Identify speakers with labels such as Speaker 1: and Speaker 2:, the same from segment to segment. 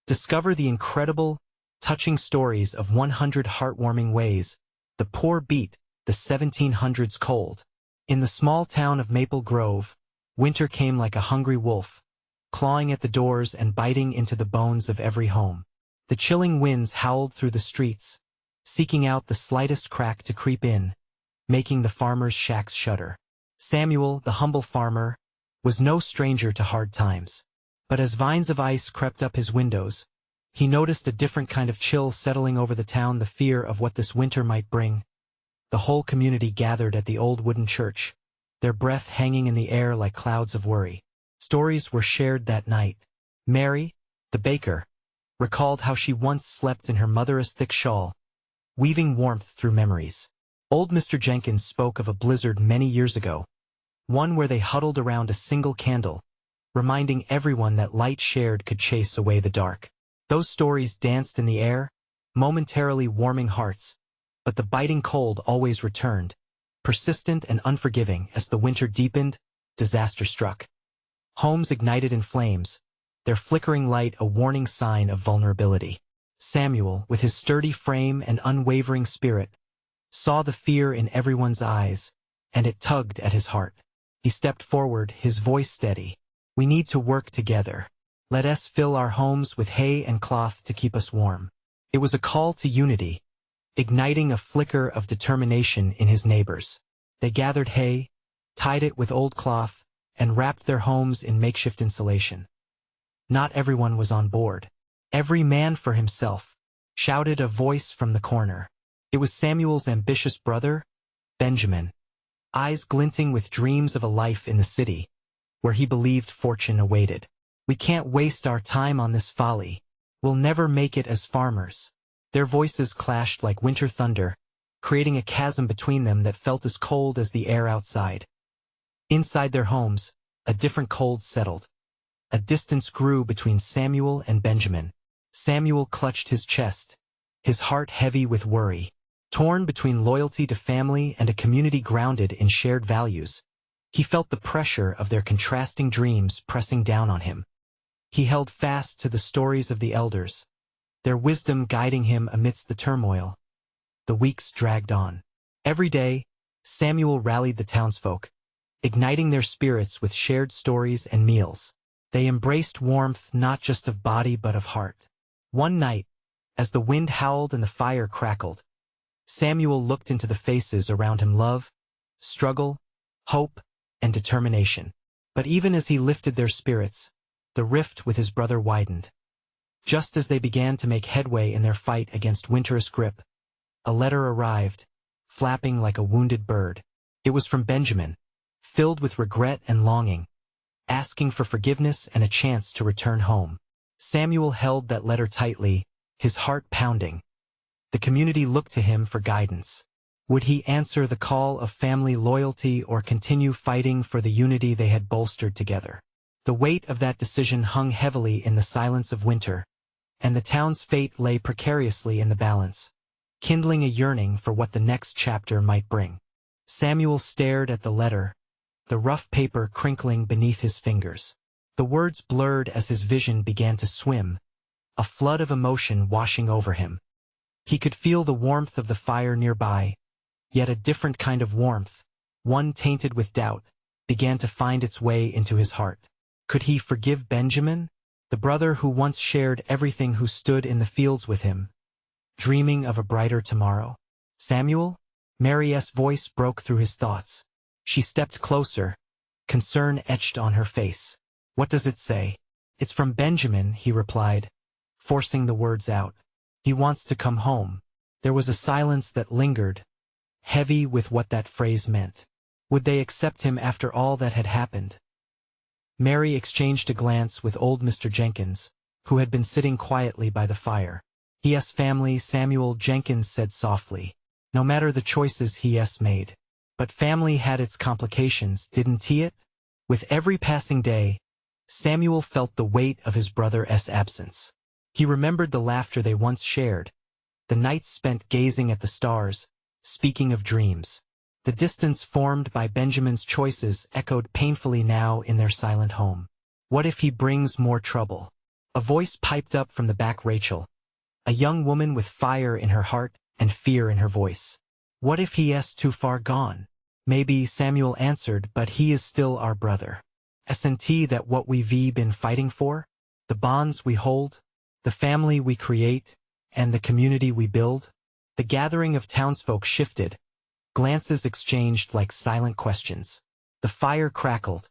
Speaker 1: Discover the incredible, touching stories of 100 heartwarming ways the poor beat the 1700s cold. In the small town of Maple Grove, winter came like a hungry wolf, clawing at the doors and biting into the bones of every home. The chilling winds howled through the streets, seeking out the slightest crack to creep in, making the farmers' shacks shudder. Samuel, the humble farmer, was no stranger to hard times. But as vines of ice crept up his windows, he noticed a different kind of chill settling over the town, the fear of what this winter might bring. The whole community gathered at the old wooden church, their breath hanging in the air like clouds of worry. Stories were shared that night. Mary, the baker, recalled how she once slept in her mother's thick shawl, weaving warmth through memories. Old Mr. Jenkins spoke of a blizzard many years ago, one where they huddled around a single candle, reminding everyone that light shared could chase away the dark. Those stories danced in the air, momentarily warming hearts, but the biting cold always returned, persistent and unforgiving. As the winter deepened, disaster struck. Homes ignited in flames, their flickering light a warning sign of vulnerability. Samuel, with his sturdy frame and unwavering spirit, saw the fear in everyone's eyes, and it tugged at his heart. He stepped forward, his voice steady. "We need to work together. Let us fill our homes with hay and cloth to keep us warm." It was a call to unity, igniting a flicker of determination in his neighbors. They gathered hay, tied it with old cloth, and wrapped their homes in makeshift insulation. Not everyone was on board. "Every man for himself," shouted a voice from the corner. It was Samuel's ambitious brother, Benjamin, eyes glinting with dreams of a life in the city, where he believed fortune awaited. "We can't waste our time on this folly. We'll never make it as farmers." Their voices clashed like winter thunder, creating a chasm between them that felt as cold as the air outside. Inside their homes, a different cold settled. A distance grew between Samuel and Benjamin. Samuel clutched his chest, his heart heavy with worry. Torn between loyalty to family and a community grounded in shared values, he felt the pressure of their contrasting dreams pressing down on him. He held fast to the stories of the elders, their wisdom guiding him amidst the turmoil. The weeks dragged on. Every day, Samuel rallied the townsfolk, igniting their spirits with shared stories and meals. They embraced warmth not just of body but of heart. One night, as the wind howled and the fire crackled, Samuel looked into the faces around him: love, struggle, hope, and determination. But even as he lifted their spirits, the rift with his brother widened. Just as they began to make headway in their fight against winter's grip, a letter arrived, flapping like a wounded bird. It was from Benjamin, filled with regret and longing, asking for forgiveness and a chance to return home. Samuel held that letter tightly, his heart pounding. The community looked to him for guidance. Would he answer the call of family loyalty or continue fighting for the unity they had bolstered together? The weight of that decision hung heavily in the silence of winter, and the town's fate lay precariously in the balance, kindling a yearning for what the next chapter might bring. Samuel stared at the letter, the rough paper crinkling beneath his fingers. The words blurred as his vision began to swim, a flood of emotion washing over him. He could feel the warmth of the fire nearby, yet a different kind of warmth, one tainted with doubt, began to find its way into his heart. Could he forgive Benjamin, the brother who once shared everything, who stood in the fields with him, dreaming of a brighter tomorrow? "Samuel?" Mary's voice broke through his thoughts. She stepped closer, concern etched on her face. "What does it say?" "It's from Benjamin," he replied, forcing the words out. "He wants to come home." There was a silence that lingered, heavy with what that phrase meant. Would they accept him after all that had happened? Mary exchanged a glance with old Mr. Jenkins, who had been sitting quietly by the fire. "He-s family," Samuel Jenkins said softly. "No matter the choices he-s made. But family had its complications, didn't he-it?" With every passing day, Samuel felt the weight of his brother's absence. He remembered the laughter they once shared, the nights spent gazing at the stars, speaking of dreams. The distance formed by Benjamin's choices echoed painfully now in their silent home. What if he brings more trouble? A voice piped up from the back. Rachel, a young woman with fire in her heart and fear in her voice. What if he is too far gone? Maybe, Samuel answered, but he is still our brother. Isn't that what we've been fighting for? The bonds we hold, the family we create, and the community we build? The gathering of townsfolk shifted, glances exchanged like silent questions. The fire crackled,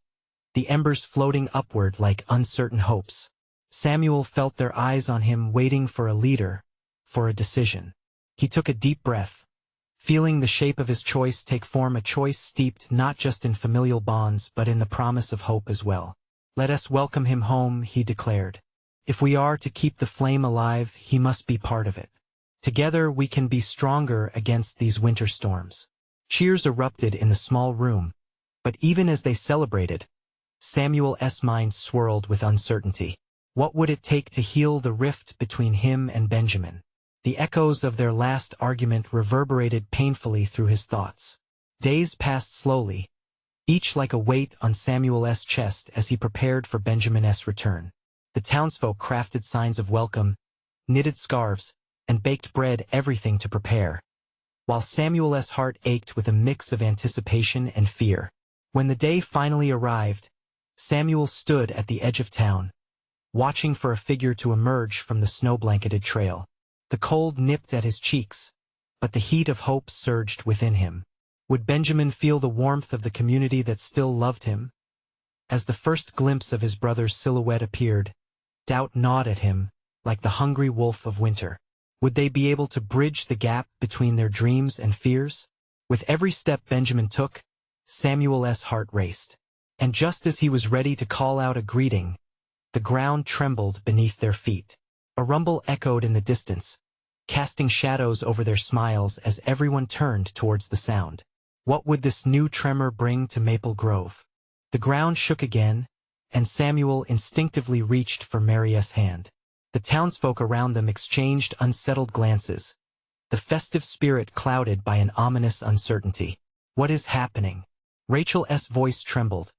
Speaker 1: the embers floating upward like uncertain hopes. Samuel felt their eyes on him, waiting for a leader, for a decision. He took a deep breath, feeling the shape of his choice take form, a choice steeped not just in familial bonds but in the promise of hope as well. Let us welcome him home, he declared. If we are to keep the flame alive, he must be part of it. Together we can be stronger against these winter storms. Cheers erupted in the small room, but even as they celebrated, Samuel's mind swirled with uncertainty. What would it take to heal the rift between him and Benjamin? The echoes of their last argument reverberated painfully through his thoughts. Days passed slowly, each like a weight on Samuel's chest as he prepared for Benjamin's return. The townsfolk crafted signs of welcome, knitted scarves, and baked bread, everything to prepare, while Samuel's heart ached with a mix of anticipation and fear. When the day finally arrived, Samuel stood at the edge of town, watching for a figure to emerge from the snow-blanketed trail. The cold nipped at his cheeks, but the heat of hope surged within him. Would Benjamin feel the warmth of the community that still loved him? As the first glimpse of his brother's silhouette appeared, doubt gnawed at him, like the hungry wolf of winter. Would they be able to bridge the gap between their dreams and fears? With every step Benjamin took, Samuel's heart raced. And just as he was ready to call out a greeting, the ground trembled beneath their feet. A rumble echoed in the distance, casting shadows over their smiles as everyone turned towards the sound. What would this new tremor bring to Maple Grove? The ground shook again, and Samuel instinctively reached for Mary's hand. The townsfolk around them exchanged unsettled glances, the festive spirit clouded by an ominous uncertainty. What is happening? Rachel's voice trembled,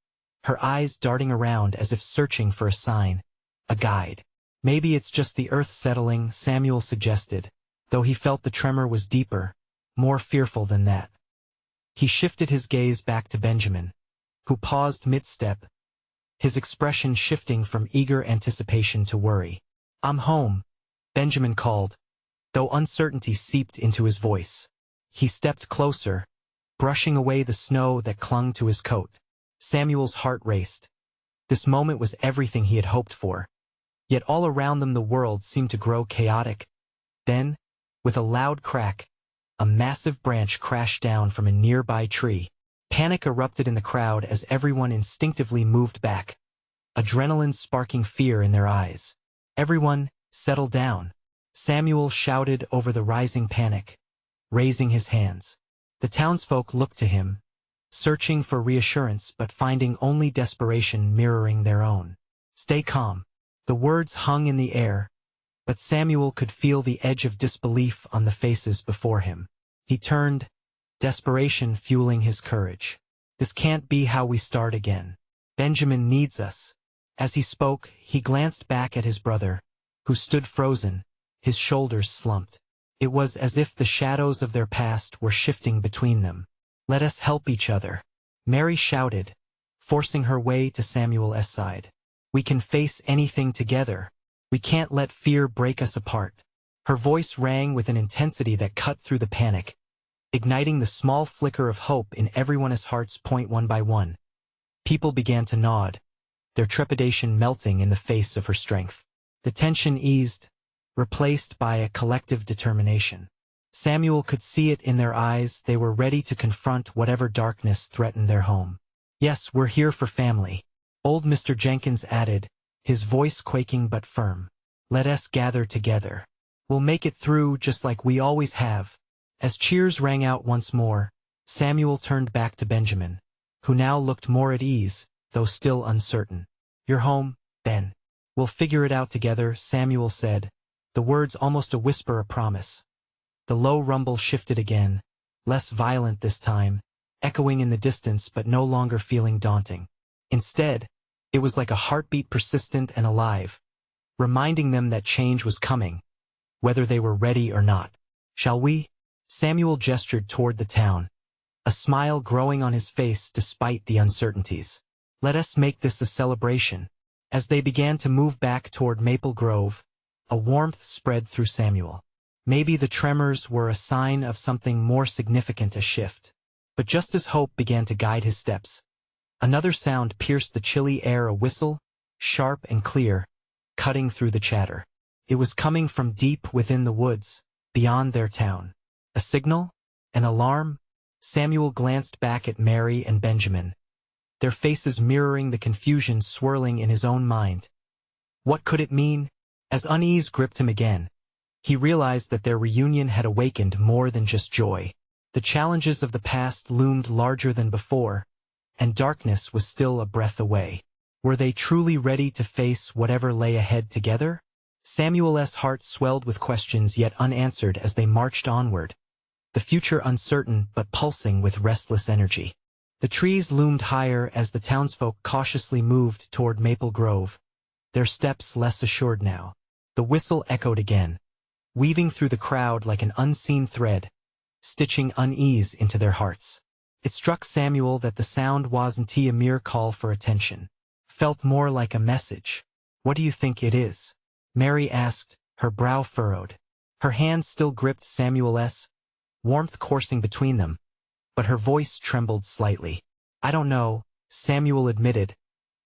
Speaker 1: her eyes darting around as if searching for a sign, a guide. Maybe it's just the earth settling, Samuel suggested, though he felt the tremor was deeper, more fearful than that. He shifted his gaze back to Benjamin, who paused mid-step, his expression shifting from eager anticipation to worry. I'm home, Benjamin called, though uncertainty seeped into his voice. He stepped closer, brushing away the snow that clung to his coat. Samuel's heart raced. This moment was everything he had hoped for. Yet all around them the world seemed to grow chaotic. Then, with a loud crack, a massive branch crashed down from a nearby tree. Panic erupted in the crowd as everyone instinctively moved back, adrenaline sparking fear in their eyes. Everyone, settle down, Samuel shouted over the rising panic, raising his hands. The townsfolk looked to him, searching for reassurance but finding only desperation mirroring their own. Stay calm. The words hung in the air, but Samuel could feel the edge of disbelief on the faces before him. He turned, desperation fueling his courage. This can't be how we start again. Benjamin needs us. As he spoke, he glanced back at his brother, who stood frozen, his shoulders slumped. It was as if the shadows of their past were shifting between them. Let us help each other, Mary shouted, forcing her way to Samuel's side. We can face anything together. We can't let fear break us apart. Her voice rang with an intensity that cut through the panic, igniting the small flicker of hope in everyone's hearts. One by one, people began to nod, their trepidation melting in the face of her strength. The tension eased, replaced by a collective determination. Samuel could see it in their eyes. They were ready to confront whatever darkness threatened their home. Yes, we're here for family, old Mr. Jenkins added, his voice quaking but firm. Let us gather together. We'll make it through just like we always have. As cheers rang out once more, Samuel turned back to Benjamin, who now looked more at ease, though still uncertain. You're home, Ben. We'll figure it out together, Samuel said, the words almost a whisper, a promise. The low rumble shifted again, less violent this time, echoing in the distance but no longer feeling daunting. Instead, it was like a heartbeat, persistent and alive, reminding them that change was coming, whether they were ready or not. "Shall we?" Samuel gestured toward the town, a smile growing on his face despite the uncertainties. "Let us make this a celebration." As they began to move back toward Maple Grove, a warmth spread through Samuel. Maybe the tremors were a sign of something more significant, a shift. But just as hope began to guide his steps, another sound pierced the chilly air, a whistle, sharp and clear, cutting through the chatter. It was coming from deep within the woods, beyond their town. A signal? An alarm? Samuel glanced back at Mary and Benjamin, their faces mirroring the confusion swirling in his own mind. What could it mean? As unease gripped him again, he realized that their reunion had awakened more than just joy. The challenges of the past loomed larger than before, and darkness was still a breath away. Were they truly ready to face whatever lay ahead together? Samuel's heart swelled with questions yet unanswered as they marched onward, the future uncertain but pulsing with restless energy. The trees loomed higher as the townsfolk cautiously moved toward Maple Grove, their steps less assured now. The whistle echoed again, weaving through the crowd like an unseen thread, stitching unease into their hearts. It struck Samuel that the sound wasn't a mere call for attention. Felt more like a message. "What do you think it is?" Mary asked, her brow furrowed. Her hand still gripped Samuel's, warmth coursing between them, but her voice trembled slightly. "I don't know," Samuel admitted,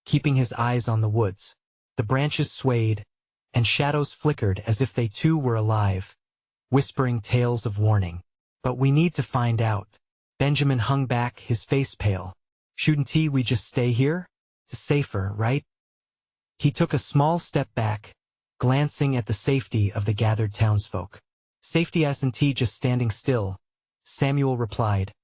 Speaker 1: keeping his eyes on the woods. The branches swayed, and shadows flickered as if they too were alive, whispering tales of warning. "But we need to find out." Benjamin hung back, his face pale. "Shouldn't we just stay here? It's safer, right?" He took a small step back, glancing at the safety of the gathered townsfolk. "Safety isn't just standing still," Samuel replied,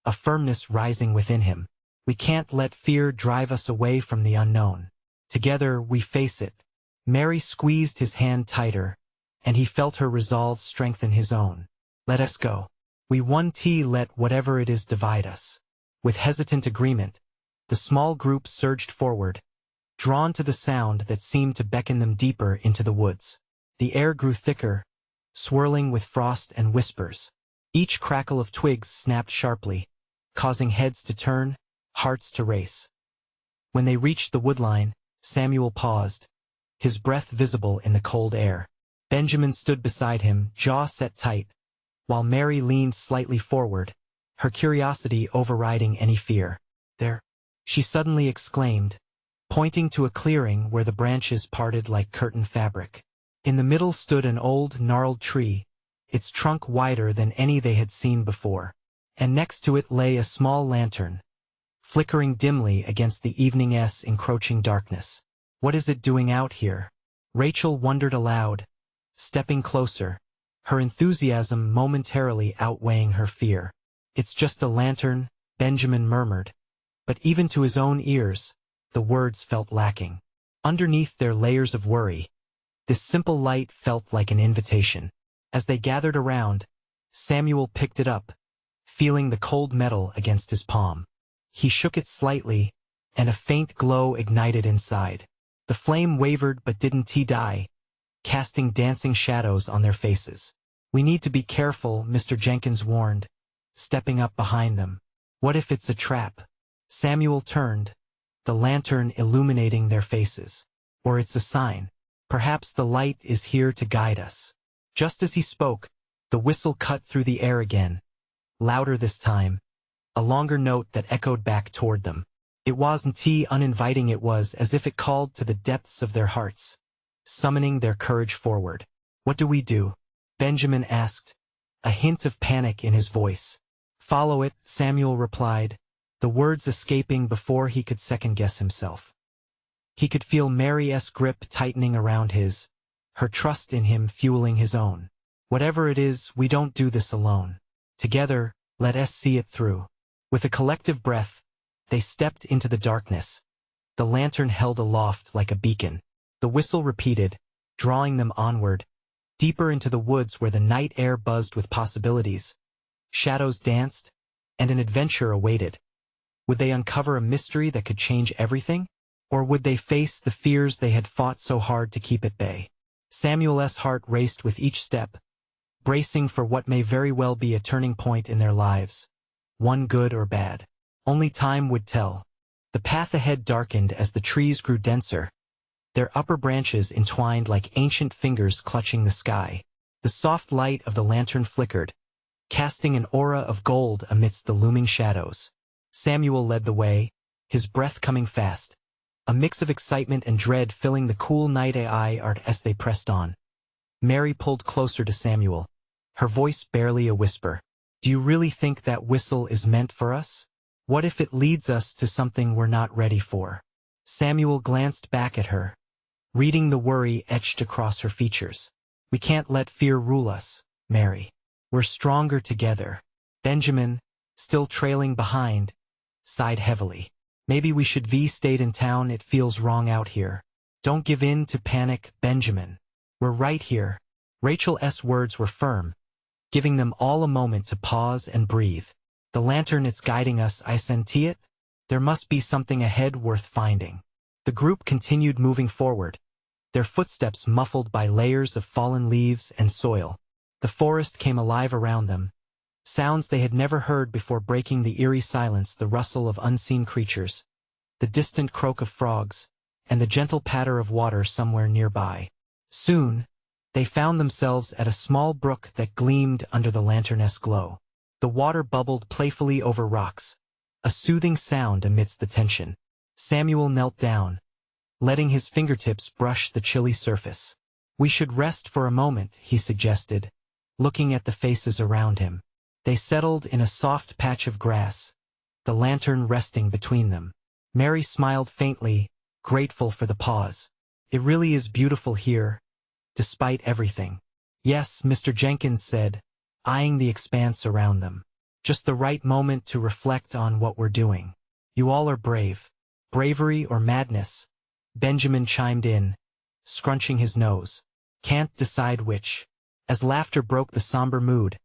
Speaker 1: a firmness rising within him. "We can't let fear drive us away from the unknown. Together we face it." Mary squeezed his hand tighter, and he felt her resolve strengthen his own. "Let us go. We won't let whatever it is divide us." With hesitant agreement, the small group surged forward, drawn to the sound that seemed to beckon them deeper into the woods. The air grew thicker, swirling with frost and whispers. Each crackle of twigs snapped sharply, causing heads to turn, hearts to race. When they reached the woodline, Samuel paused, his breath visible in the cold air. Benjamin stood beside him, jaw set tight, while Mary leaned slightly forward, her curiosity overriding any fear. "There," she suddenly exclaimed, pointing to a clearing where the branches parted like curtain fabric. In the middle stood an old, gnarled tree, its trunk wider than any they had seen before, and next to it lay a small lantern, flickering dimly against the evening's encroaching darkness. "What is it doing out here?" Rachel wondered aloud, stepping closer, her enthusiasm momentarily outweighing her fear. "It's just a lantern," Benjamin murmured, but even to his own ears, the words felt lacking. Underneath their layers of worry, this simple light felt like an invitation. As they gathered around, Samuel picked it up, feeling the cold metal against his palm. He shook it slightly, and a faint glow ignited inside. The flame wavered but didn't die, casting dancing shadows on their faces. "We need to be careful," Mr. Jenkins warned, stepping up behind them. "What if it's a trap?" Samuel turned, the lantern illuminating their faces. "Or it's a sign. Perhaps the light is here to guide us." Just as he spoke, the whistle cut through the air again, louder this time, a longer note that echoed back toward them. It wasn't uninviting, it was as if it called to the depths of their hearts, summoning their courage forward. "What do we do?" Benjamin asked, a hint of panic in his voice. "Follow it," Samuel replied, the words escaping before he could second-guess himself. He could feel Mary's grip tightening around his, her trust in him fueling his own. "Whatever it is, we don't do this alone. Together, let us see it through." With a collective breath, they stepped into the darkness, the lantern held aloft like a beacon. The whistle repeated, drawing them onward, deeper into the woods where the night air buzzed with possibilities. Shadows danced, and an adventure awaited. Would they uncover a mystery that could change everything? Or would they face the fears they had fought so hard to keep at bay? Samuel's heart raced with each step, bracing for what may very well be a turning point in their lives, one good or bad. Only time would tell. The path ahead darkened as the trees grew denser, their upper branches entwined like ancient fingers clutching the sky. The soft light of the lantern flickered, casting an aura of gold amidst the looming shadows. Samuel led the way, his breath coming fast, a mix of excitement and dread filling the cool night air as they pressed on. Mary pulled closer to Samuel, her voice barely a whisper. "Do you really think that whistle is meant for us? What if it leads us to something we're not ready for?" Samuel glanced back at her, reading the worry etched across her features. "We can't let fear rule us, Mary. We're stronger together." Benjamin, still trailing behind, sighed heavily. "Maybe we should stayed in town. It feels wrong out here." "Don't give in to panic, Benjamin. We're right here." Rachel's words were firm, giving them all a moment to pause and breathe. "The lantern, it's guiding us. I see it. There must be something ahead worth finding." The group continued moving forward, their footsteps muffled by layers of fallen leaves and soil. The forest came alive around them, sounds they had never heard before breaking the eerie silence, the rustle of unseen creatures, the distant croak of frogs, and the gentle patter of water somewhere nearby. Soon, they found themselves at a small brook that gleamed under the lantern's glow. The water bubbled playfully over rocks, a soothing sound amidst the tension. Samuel knelt down, letting his fingertips brush the chilly surface. "We should rest for a moment," he suggested, looking at the faces around him. They settled in a soft patch of grass, the lantern resting between them. Mary smiled faintly, grateful for the pause. "It really is beautiful here, despite everything." "Yes," Mr. Jenkins said, eyeing the expanse around them. "Just the right moment to reflect on what we're doing. You all are brave." "Bravery or madness?" Benjamin chimed in, scrunching his nose. "Can't decide which." As laughter broke the somber mood,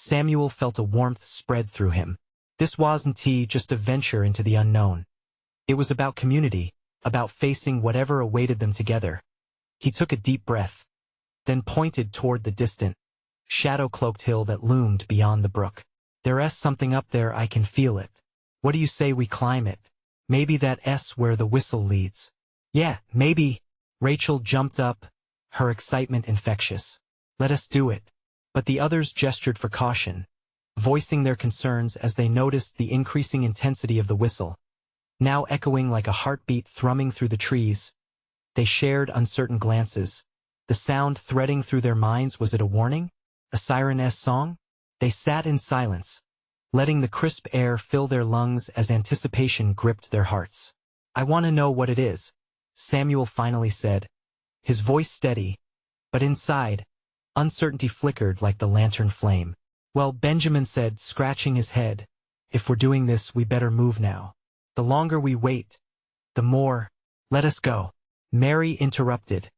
Speaker 1: Samuel felt a warmth spread through him. This wasn't just a venture into the unknown. It was about community, about facing whatever awaited them together. He took a deep breath, then pointed toward the distant, shadow-cloaked hill that loomed beyond the brook. "There's something up there, I can feel it. What do you say we climb it? Maybe that's where the whistle leads." "Yeah, maybe." Rachel jumped up, her excitement infectious. "Let us do it." But the others gestured for caution, voicing their concerns as they noticed the increasing intensity of the whistle, now echoing like a heartbeat thrumming through the trees. They shared uncertain glances, the sound threading through their minds. Was it a warning? A siren's song? They sat in silence, letting the crisp air fill their lungs as anticipation gripped their hearts. "I want to know what it is," Samuel finally said, his voice steady, but inside, uncertainty flickered like the lantern flame. "Well," Benjamin said, scratching his head, "if we're doing this, we better move now. The longer we wait, the more—" "Let us go," Mary interrupted,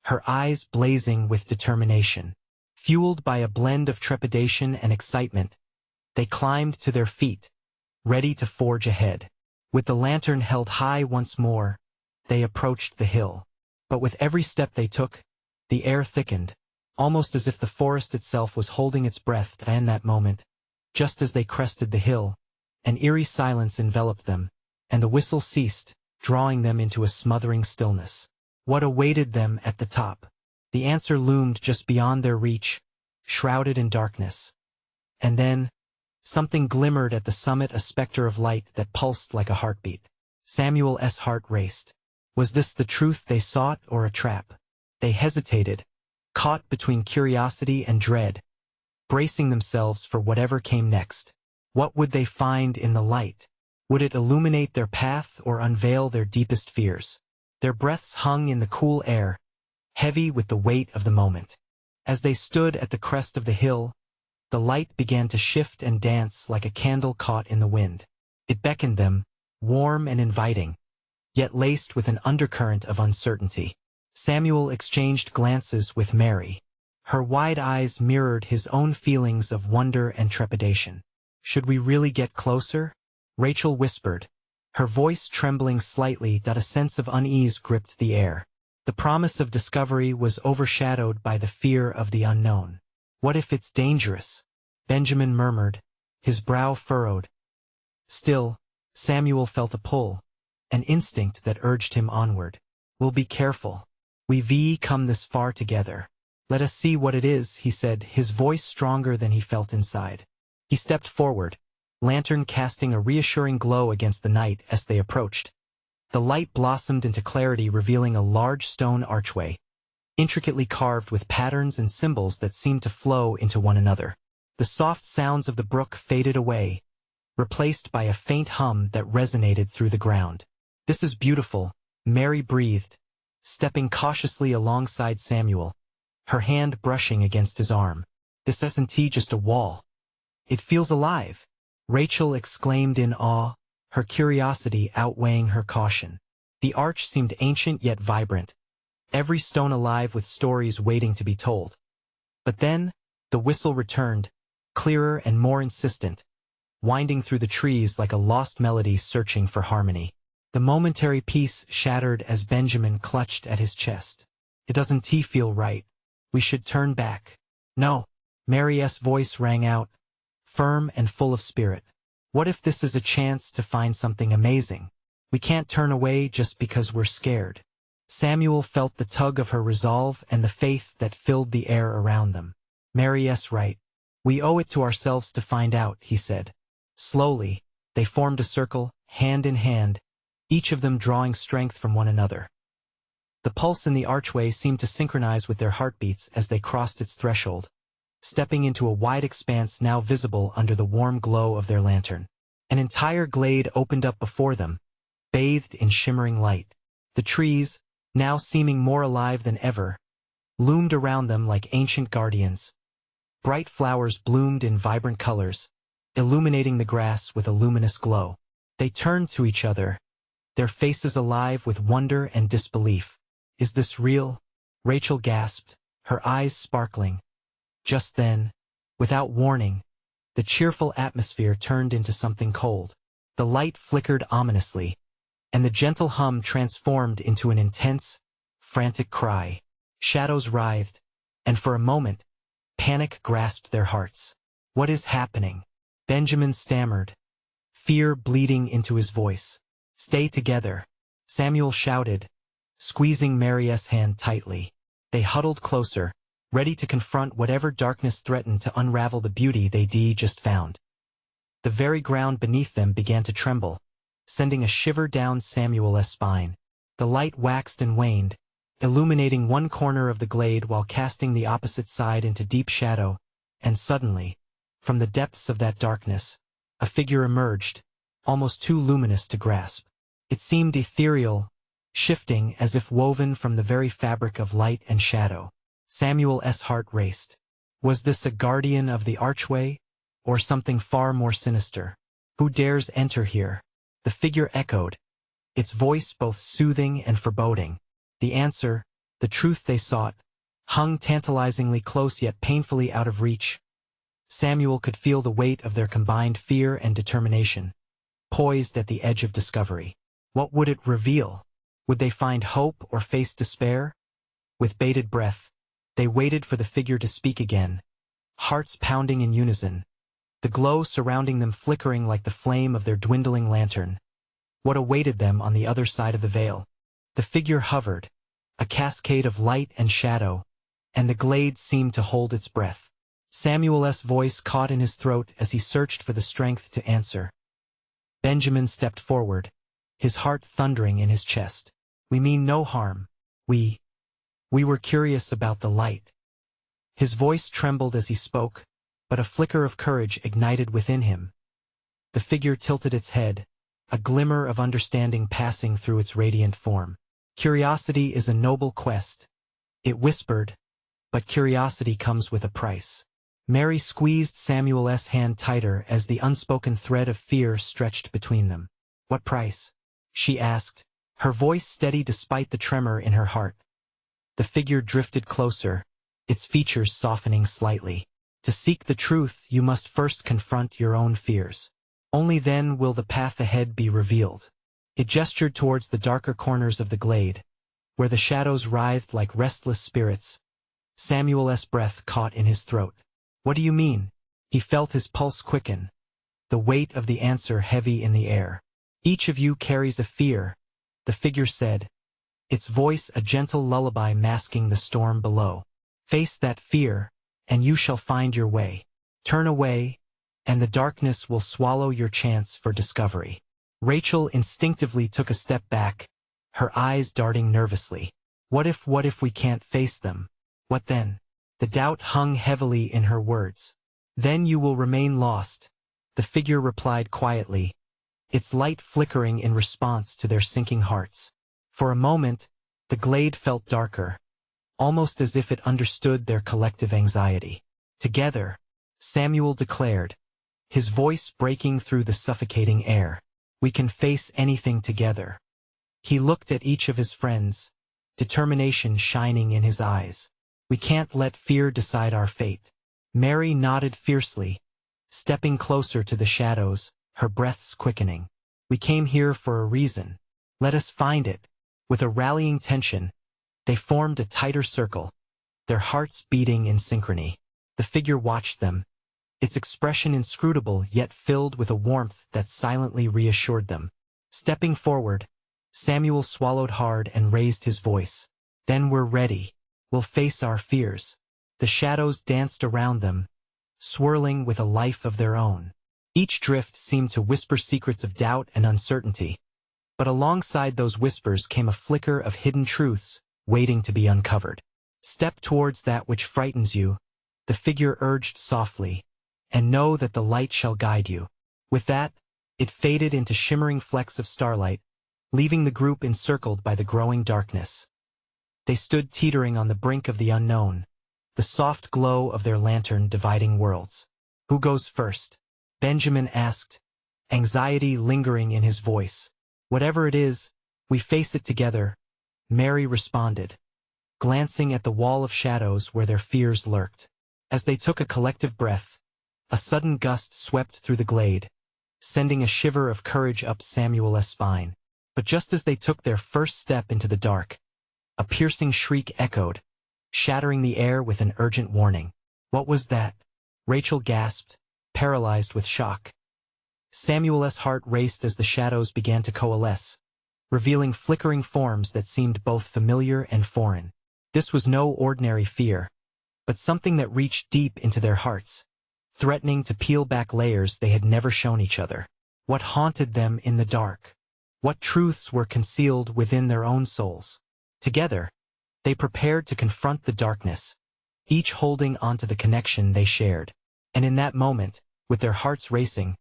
Speaker 1: her eyes blazing with determination. Fueled by a blend of trepidation and excitement, they climbed to their feet, ready to forge ahead. With the lantern held high once more, they approached the hill. But with every step they took, the air thickened, almost as if the forest itself was holding its breath. In that moment, just as they crested the hill, an eerie silence enveloped them, and the whistle ceased, drawing them into a smothering stillness. What awaited them at the top? The answer loomed just beyond their reach, shrouded in darkness. And then, something glimmered at the summit, a specter of light that pulsed like a heartbeat. Samuel's heart raced. Was this the truth they sought, or a trap? They hesitated, caught between curiosity and dread, bracing themselves for whatever came next. What would they find in the light? Would it illuminate their path or unveil their deepest fears? Their breaths hung in the cool air, heavy with the weight of the moment. As they stood at the crest of the hill, the light began to shift and dance like a candle caught in the wind. It beckoned them, warm and inviting, yet laced with an undercurrent of uncertainty. Samuel exchanged glances with Mary. Her wide eyes mirrored his own feelings of wonder and trepidation. "Should we really get closer?" Rachel whispered, her voice trembling slightly. A sense of unease gripped the air. The promise of discovery was overshadowed by the fear of the unknown. What if it's dangerous? Benjamin murmured, his brow furrowed. Still, Samuel felt a pull, an instinct that urged him onward. We'll be careful. We've come this far together. Let us see what it is, he said, his voice stronger than he felt inside. He stepped forward, lantern casting a reassuring glow against the night as they approached. The light blossomed into clarity, revealing a large stone archway, intricately carved with patterns and symbols that seemed to flow into one another. The soft sounds of the brook faded away, replaced by a faint hum that resonated through the ground. This is beautiful, Mary breathed, stepping cautiously alongside Samuel, her hand brushing against his arm. This isn't just a wall. It feels alive, Rachel exclaimed in awe, her curiosity outweighing her caution. The arch seemed ancient yet vibrant, every stone alive with stories waiting to be told. But then, the whistle returned, clearer and more insistent, winding through the trees like a lost melody searching for harmony. The momentary peace shattered as Benjamin clutched at his chest. It doesn't feel right. We should turn back. No, Mary's voice rang out, firm and full of spirit. What if this is a chance to find something amazing? We can't turn away just because we're scared. Samuel felt the tug of her resolve and the faith that filled the air around them. Mary's right. We owe it to ourselves to find out, he said. Slowly, they formed a circle, hand in hand, each of them drawing strength from one another. The pulse in the archway seemed to synchronize with their heartbeats as they crossed its threshold, stepping into a wide expanse now visible under the warm glow of their lantern. An entire glade opened up before them, bathed in shimmering light. The trees, now seeming more alive than ever, loomed around them like ancient guardians. Bright flowers bloomed in vibrant colors, illuminating the grass with a luminous glow. They turned to each other, their faces alive with wonder and disbelief. Is this real? Rachel gasped, her eyes sparkling. Just then, without warning, the cheerful atmosphere turned into something cold. The light flickered ominously, and the gentle hum transformed into an intense, frantic cry. Shadows writhed, and for a moment, panic grasped their hearts. What is happening? Benjamin stammered, fear bleeding into his voice. Stay together, Samuel shouted, squeezing Mary's hand tightly. They huddled closer, ready to confront whatever darkness threatened to unravel the beauty they'd just found. The very ground beneath them began to tremble, sending a shiver down Samuel's spine. The light waxed and waned, illuminating one corner of the glade while casting the opposite side into deep shadow, and suddenly, from the depths of that darkness, a figure emerged, almost too luminous to grasp. It seemed ethereal, shifting as if woven from the very fabric of light and shadow. Samuel's heart raced. Was this a guardian of the archway, or something far more sinister? Who dares enter here? The figure echoed, its voice both soothing and foreboding. The answer, the truth they sought, hung tantalizingly close yet painfully out of reach. Samuel could feel the weight of their combined fear and determination, poised at the edge of discovery. What would it reveal? Would they find hope or face despair? With bated breath, they waited for the figure to speak again, hearts pounding in unison, the glow surrounding them flickering like the flame of their dwindling lantern. What awaited them on the other side of the veil? The figure hovered, a cascade of light and shadow, and the glade seemed to hold its breath. Samuel's voice caught in his throat as he searched for the strength to answer. Benjamin stepped forward, his heart thundering in his chest. We mean no harm. We were curious about the light. His voice trembled as he spoke, but a flicker of courage ignited within him. The figure tilted its head, a glimmer of understanding passing through its radiant form. Curiosity is a noble quest, it whispered, but curiosity comes with a price. Mary squeezed Samuel's hand tighter as the unspoken thread of fear stretched between them. What price? She asked, her voice steady despite the tremor in her heart. The figure drifted closer, its features softening slightly. To seek the truth, you must first confront your own fears. Only then will the path ahead be revealed. It gestured towards the darker corners of the glade, where the shadows writhed like restless spirits. Samuel's breath caught in his throat. "What do you mean?" He felt his pulse quicken, the weight of the answer heavy in the air. "Each of you carries a fear," the figure said, its voice a gentle lullaby masking the storm below. "Face that fear, and you shall find your way. Turn away, and the darkness will swallow your chance for discovery." Rachel instinctively took a step back, her eyes darting nervously. What if we can't face them? What then? The doubt hung heavily in her words. "Then you will remain lost," the figure replied quietly, its light flickering in response to their sinking hearts. For a moment, the glade felt darker, almost as if it understood their collective anxiety. "Together," Samuel declared, his voice breaking through the suffocating air, "we can face anything together." He looked at each of his friends, determination shining in his eyes. "We can't let fear decide our fate." Mary nodded fiercely, stepping closer to the shadows, her breaths quickening. "We came here for a reason. Let us find it." With a rallying tension, they formed a tighter circle, their hearts beating in synchrony. The figure watched them, its expression inscrutable yet filled with a warmth that silently reassured them. Stepping forward, Samuel swallowed hard and raised his voice. "Then we're ready. We'll face our fears." The shadows danced around them, swirling with a life of their own. Each drift seemed to whisper secrets of doubt and uncertainty, but alongside those whispers came a flicker of hidden truths, waiting to be uncovered. "Step towards that which frightens you," the figure urged softly, "and know that the light shall guide you." With that, it faded into shimmering flecks of starlight, leaving the group encircled by the growing darkness. They stood teetering on the brink of the unknown, the soft glow of their lantern dividing worlds. "Who goes first?" Benjamin asked, anxiety lingering in his voice. "Whatever it is, we face it together," Mary responded, glancing at the wall of shadows where their fears lurked. As they took a collective breath, a sudden gust swept through the glade, sending a shiver of courage up Samuel's spine. But just as they took their first step into the dark, a piercing shriek echoed, shattering the air with an urgent warning. "What was that?" Rachel gasped, paralyzed with shock. Samuel's heart raced as the shadows began to coalesce, revealing flickering forms that seemed both familiar and foreign. This was no ordinary fear, but something that reached deep into their hearts, threatening to peel back layers they had never shown each other. What haunted them in the dark? What truths were concealed within their own souls? Together, they prepared to confront the darkness, each holding onto the connection they shared. And in that moment, with their hearts racing,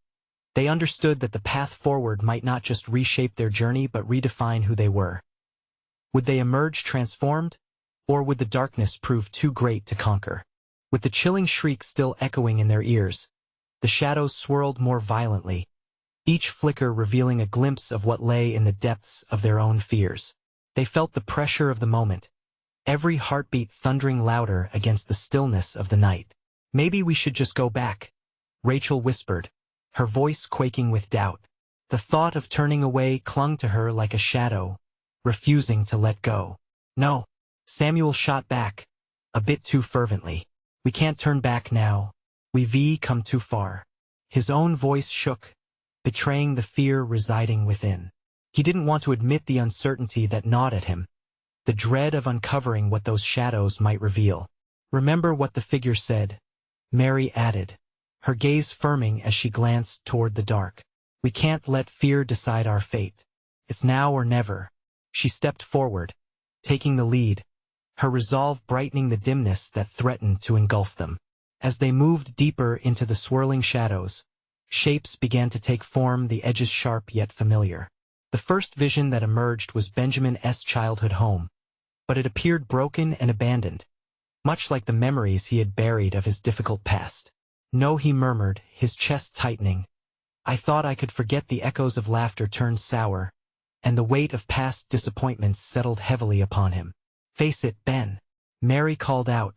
Speaker 1: they understood that the path forward might not just reshape their journey but redefine who they were. Would they emerge transformed, or would the darkness prove too great to conquer? With the chilling shriek still echoing in their ears, the shadows swirled more violently, each flicker revealing a glimpse of what lay in the depths of their own fears. They felt the pressure of the moment, every heartbeat thundering louder against the stillness of the night. "Maybe we should just go back," Rachel whispered, her voice quaking with doubt. The thought of turning away clung to her like a shadow, refusing to let go. "No," Samuel shot back, a bit too fervently. "We can't turn back now. We've come too far." His own voice shook, betraying the fear residing within. He didn't want to admit the uncertainty that gnawed at him, the dread of uncovering what those shadows might reveal. "Remember what the figure said," Mary added, her gaze firming as she glanced toward the dark. "We can't let fear decide our fate. It's now or never." She stepped forward, taking the lead, her resolve brightening the dimness that threatened to engulf them. As they moved deeper into the swirling shadows, shapes began to take form, the edges sharp yet familiar. The first vision that emerged was Benjamin's childhood home, but it appeared broken and abandoned, much like the memories he had buried of his difficult past. "No," he murmured, his chest tightening. "I thought I could forget." The echoes of laughter turned sour, and the weight of past disappointments settled heavily upon him. "Face it, Ben," Mary called out,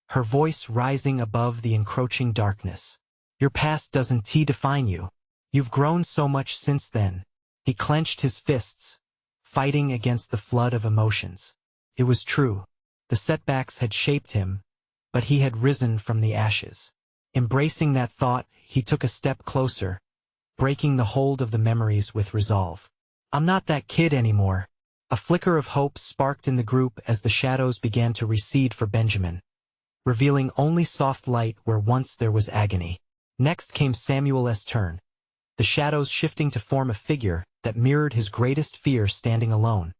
Speaker 1: her voice rising above the encroaching darkness. "Your past doesn't define you. You've grown so much since then." He clenched his fists, fighting against the flood of emotions. It was true. The setbacks had shaped him, but he had risen from the ashes. Embracing that thought, he took a step closer, breaking the hold of the memories with resolve. I'm not that kid anymore. A flicker of hope sparked in the group as the shadows began to recede for Benjamin, revealing only soft light where once there was agony. Next came Samuel's turn, the shadows shifting to form a figure that mirrored his greatest fear, standing alone,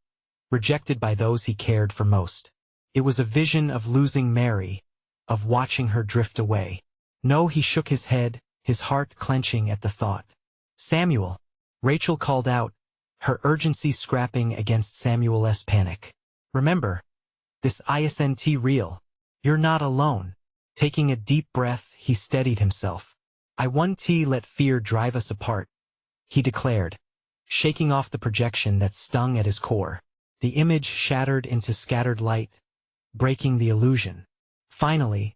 Speaker 1: rejected by those he cared for most. It was a vision of losing Mary, of watching her drift away. No, he shook his head, his heart clenching at the thought. Samuel, Rachel called out, her urgency scrapping against Samuel's panic. Remember, this isn't real. You're not alone. Taking a deep breath, he steadied himself. I won't let fear drive us apart, he declared, shaking off the projection that stung at his core. The image shattered into scattered light, breaking the illusion. Finally,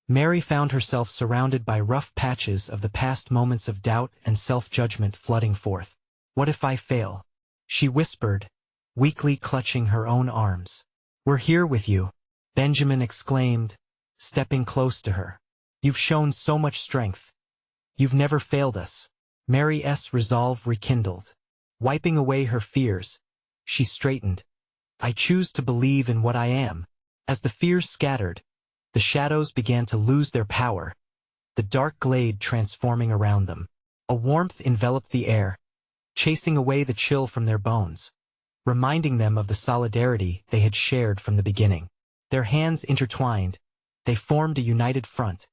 Speaker 1: Mary found herself surrounded by rough patches of the past, moments of doubt and self-judgment flooding forth. What if I fail? She whispered, weakly clutching her own arms. We're here with you, Benjamin exclaimed, stepping close to her. You've shown so much strength. You've never failed us. Mary's resolve rekindled. Wiping away her fears, she straightened. I choose to believe in what I am. As the fears scattered, the shadows began to lose their power, the dark glade transforming around them. A warmth enveloped the air, chasing away the chill from their bones, reminding them of the solidarity they had shared from the beginning. Their hands intertwined, they formed a united front,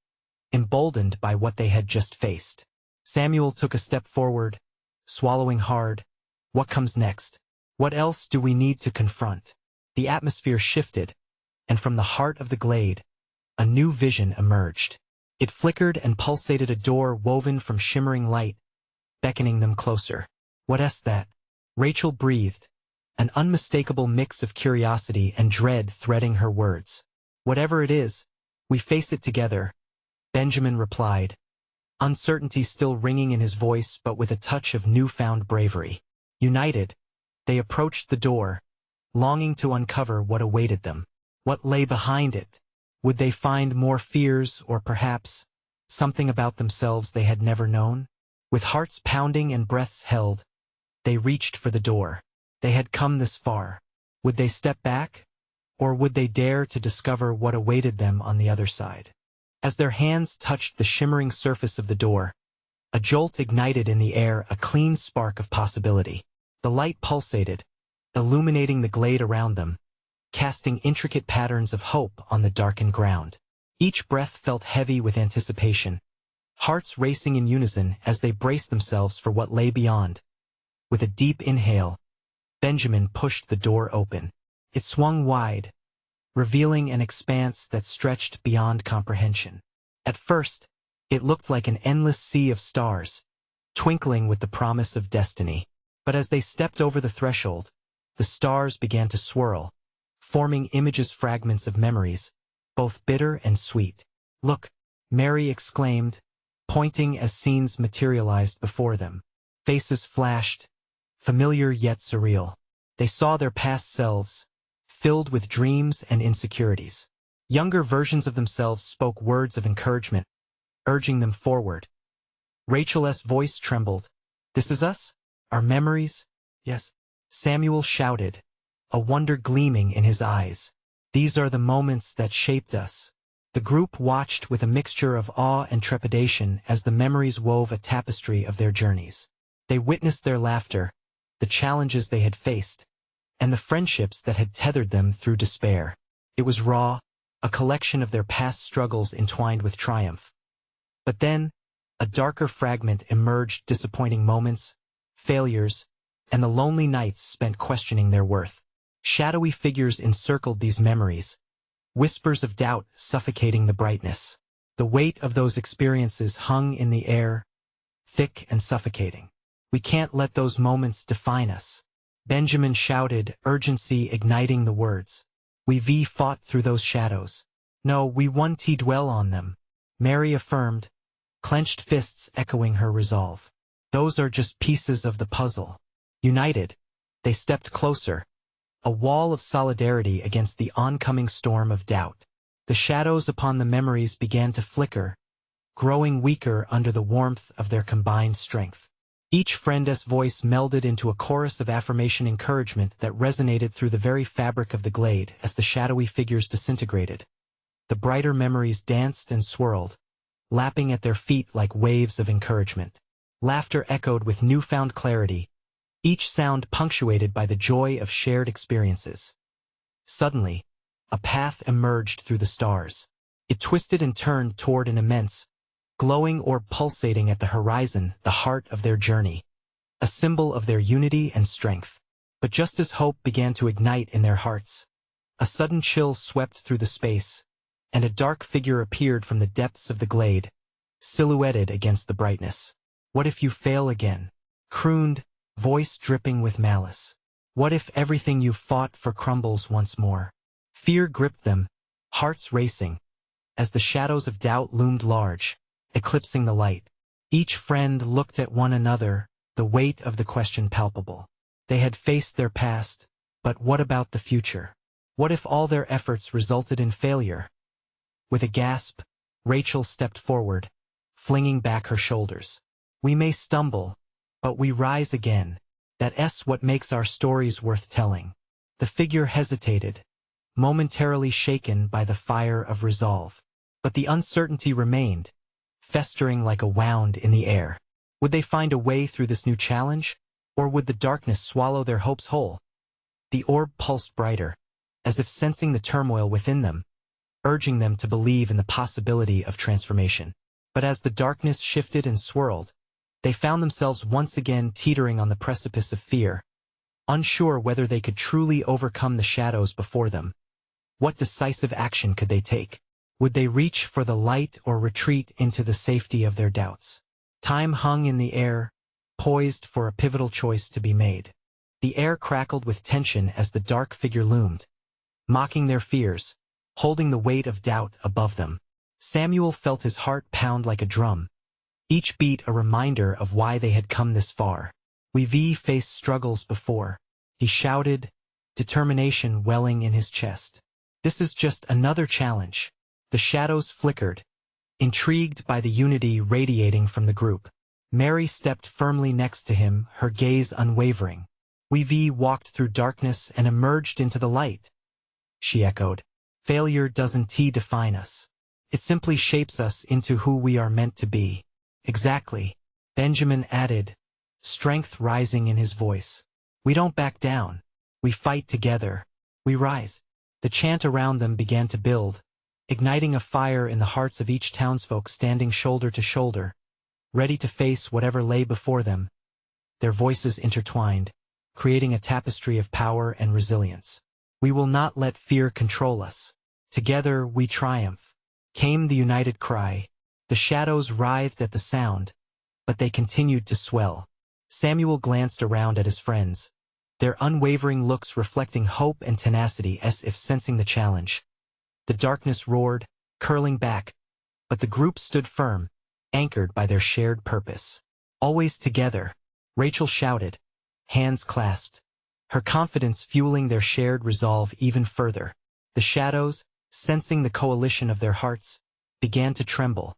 Speaker 1: emboldened by what they had just faced. Samuel took a step forward, swallowing hard. What comes next? What else do we need to confront? The atmosphere shifted, and from the heart of the glade, a new vision emerged. It flickered and pulsated, a door woven from shimmering light, beckoning them closer. What's that? Rachel breathed, an unmistakable mix of curiosity and dread threading her words. Whatever it is, we face it together, Benjamin replied, uncertainty still ringing in his voice but with a touch of newfound bravery. United, they approached the door, longing to uncover what awaited them. What lay behind it? Would they find more fears, or perhaps something about themselves they had never known? With hearts pounding and breaths held, they reached for the door. They had come this far. Would they step back? Or would they dare to discover what awaited them on the other side? As their hands touched the shimmering surface of the door, a jolt ignited in the air, a clean spark of possibility. The light pulsated, illuminating the glade around them, casting intricate patterns of hope on the darkened ground. Each breath felt heavy with anticipation, hearts racing in unison as they braced themselves for what lay beyond. With a deep inhale, Benjamin pushed the door open. It swung wide, revealing an expanse that stretched beyond comprehension. At first, it looked like an endless sea of stars, twinkling with the promise of destiny. But as they stepped over the threshold, the stars began to swirl, forming images, fragments of memories, both bitter and sweet. Look, Mary exclaimed, pointing as scenes materialized before them. Faces flashed, familiar yet surreal. They saw their past selves, filled with dreams and insecurities. Younger versions of themselves spoke words of encouragement, urging them forward. Rachel's voice trembled. This is us? Our memories? Yes. Samuel shouted, a wonder gleaming in his eyes. These are the moments that shaped us. The group watched with a mixture of awe and trepidation as the memories wove a tapestry of their journeys. They witnessed their laughter, the challenges they had faced, and the friendships that had tethered them through despair. It was raw, a collection of their past struggles entwined with triumph. But then, a darker fragment emerged, disappointing moments, failures, and the lonely nights spent questioning their worth. Shadowy figures encircled these memories, whispers of doubt suffocating the brightness. The weight of those experiences hung in the air, thick and suffocating. We can't let those moments define us, Benjamin shouted, urgency igniting the words. We fought through those shadows. No, we won't dwell on them, Mary affirmed, clenched fists echoing her resolve. Those are just pieces of the puzzle. United, they stepped closer, a wall of solidarity against the oncoming storm of doubt. The shadows upon the memories began to flicker, growing weaker under the warmth of their combined strength. Each friend's voice melded into a chorus of affirmation encouragement that resonated through the very fabric of the glade as the shadowy figures disintegrated. The brighter memories danced and swirled, lapping at their feet like waves of encouragement. Laughter echoed with newfound clarity, each sound punctuated by the joy of shared experiences. Suddenly, a path emerged through the stars. It twisted and turned toward an immense, glowing orb pulsating at the horizon, the heart of their journey, a symbol of their unity and strength. But just as hope began to ignite in their hearts, a sudden chill swept through the space, and a dark figure appeared from the depths of the glade, silhouetted against the brightness. "What if you fail again?" crooned, voice dripping with malice. "What if everything you fought for crumbles once more?" Fear gripped them, hearts racing, as the shadows of doubt loomed large, eclipsing the light. Each friend looked at one another, the weight of the question palpable. They had faced their past, but what about the future? What if all their efforts resulted in failure? With a gasp, Rachel stepped forward, flinging back her shoulders. "We may stumble, but we rise again. That's what makes our stories worth telling." The figure hesitated, momentarily shaken by the fire of resolve. But the uncertainty remained, festering like a wound in the air. Would they find a way through this new challenge, or would the darkness swallow their hopes whole? The orb pulsed brighter, as if sensing the turmoil within them, urging them to believe in the possibility of transformation. But as the darkness shifted and swirled, they found themselves once again teetering on the precipice of fear, unsure whether they could truly overcome the shadows before them. What decisive action could they take? Would they reach for the light or retreat into the safety of their doubts? Time hung in the air, poised for a pivotal choice to be made. The air crackled with tension as the dark figure loomed, mocking their fears, holding the weight of doubt above them. Samuel felt his heart pound like a drum, each beat a reminder of why they had come this far. "We've faced struggles before," he shouted, determination welling in his chest. "This is just another challenge." The shadows flickered, intrigued by the unity radiating from the group. Mary stepped firmly next to him, her gaze unwavering. "We've walked through darkness and emerged into the light," she echoed. "Failure doesn't define us. It simply shapes us into who we are meant to be." "Exactly," Benjamin added, strength rising in his voice. "We don't back down. We fight together. We rise." The chant around them began to build, igniting a fire in the hearts of each townsfolk standing shoulder to shoulder, ready to face whatever lay before them. Their voices intertwined, creating a tapestry of power and resilience. "We will not let fear control us. Together we triumph," came the united cry. The shadows writhed at the sound, but they continued to swell. Samuel glanced around at his friends, their unwavering looks reflecting hope and tenacity as if sensing the challenge. The darkness roared, curling back, but the group stood firm, anchored by their shared purpose. "Always together," Rachel shouted, hands clasped, her confidence fueling their shared resolve even further. The shadows, sensing the coalition of their hearts, began to tremble.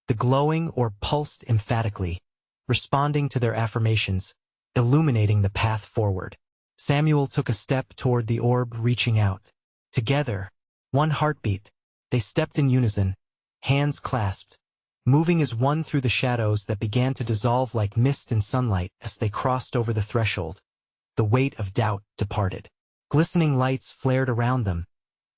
Speaker 1: The glowing orb pulsed emphatically, responding to their affirmations, illuminating the path forward. Samuel took a step toward the orb, reaching out. Together, one heartbeat, they stepped in unison, hands clasped, moving as one through the shadows that began to dissolve like mist in sunlight as they crossed over the threshold. The weight of doubt departed. Glistening lights flared around them,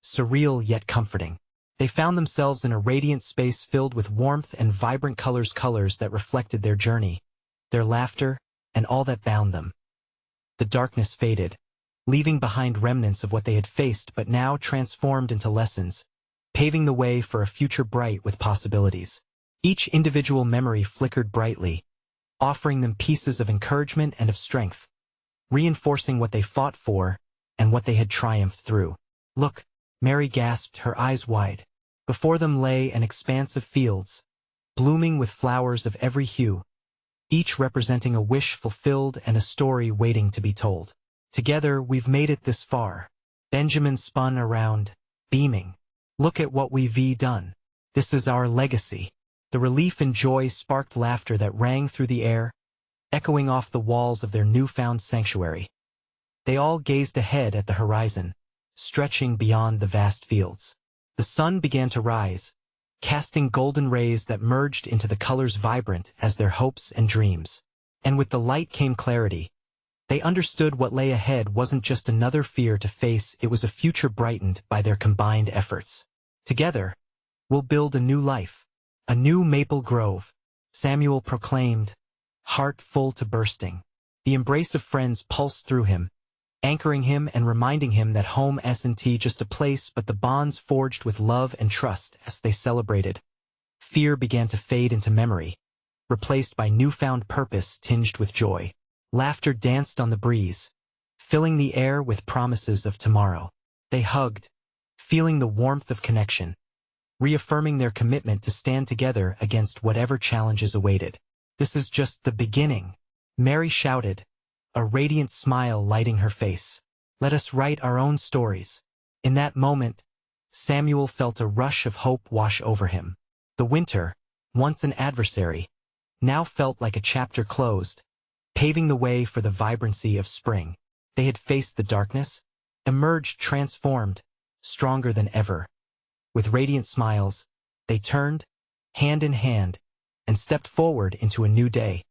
Speaker 1: surreal yet comforting. They found themselves in a radiant space filled with warmth and vibrant colors that reflected their journey, their laughter, and all that bound them. The darkness faded, leaving behind remnants of what they had faced but now transformed into lessons, paving the way for a future bright with possibilities. Each individual memory flickered brightly, offering them pieces of encouragement and of strength, reinforcing what they fought for and what they had triumphed through. "Look," Mary gasped, her eyes wide. Before them lay an expanse of fields, blooming with flowers of every hue, each representing a wish fulfilled and a story waiting to be told. Together, we've made it this far. Benjamin spun around, beaming. Look at what we've done. This is our legacy. The relief and joy sparked laughter that rang through the air, echoing off the walls of their newfound sanctuary. They all gazed ahead at the horizon, stretching beyond the vast fields. The sun began to rise, casting golden rays that merged into the colors vibrant as their hopes and dreams. And with the light came clarity. They understood what lay ahead wasn't just another fear to face, it was a future brightened by their combined efforts. Together, we'll build a new life, a new Maple Grove, Samuel proclaimed, heart full to bursting. The embrace of friends pulsed through him, anchoring him and reminding him that home isn't just a place but the bonds forged with love and trust. As they celebrated, fear began to fade into memory, replaced by newfound purpose tinged with joy. Laughter danced on the breeze, filling the air with promises of tomorrow. They hugged, feeling the warmth of connection, reaffirming their commitment to stand together against whatever challenges awaited. This is just the beginning, Mary shouted, a radiant smile lighting her face. Let us write our own stories. In that moment, Samuel felt a rush of hope wash over him. The winter, once an adversary, now felt like a chapter closed, paving the way for the vibrancy of spring. They had faced the darkness, emerged transformed, stronger than ever. With radiant smiles, they turned, hand in hand, and stepped forward into a new day,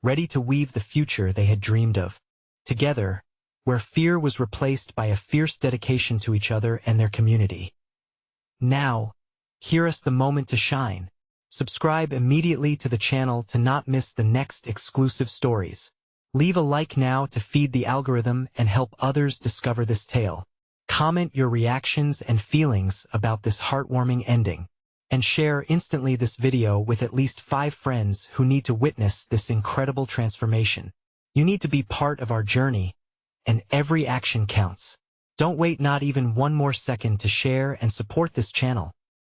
Speaker 1: ready to weave the future they had dreamed of. Together, where fear was replaced by a fierce dedication to each other and their community. Now, here is the moment to shine. Subscribe immediately to the channel to not miss the next exclusive stories. Leave a like now to feed the algorithm and help others discover this tale. Comment your reactions and feelings about this heartwarming ending. And share instantly this video with at least 5 friends who need to witness this incredible transformation. You need to be part of our journey, and every action counts. Don't wait not even one more second to share and support this channel.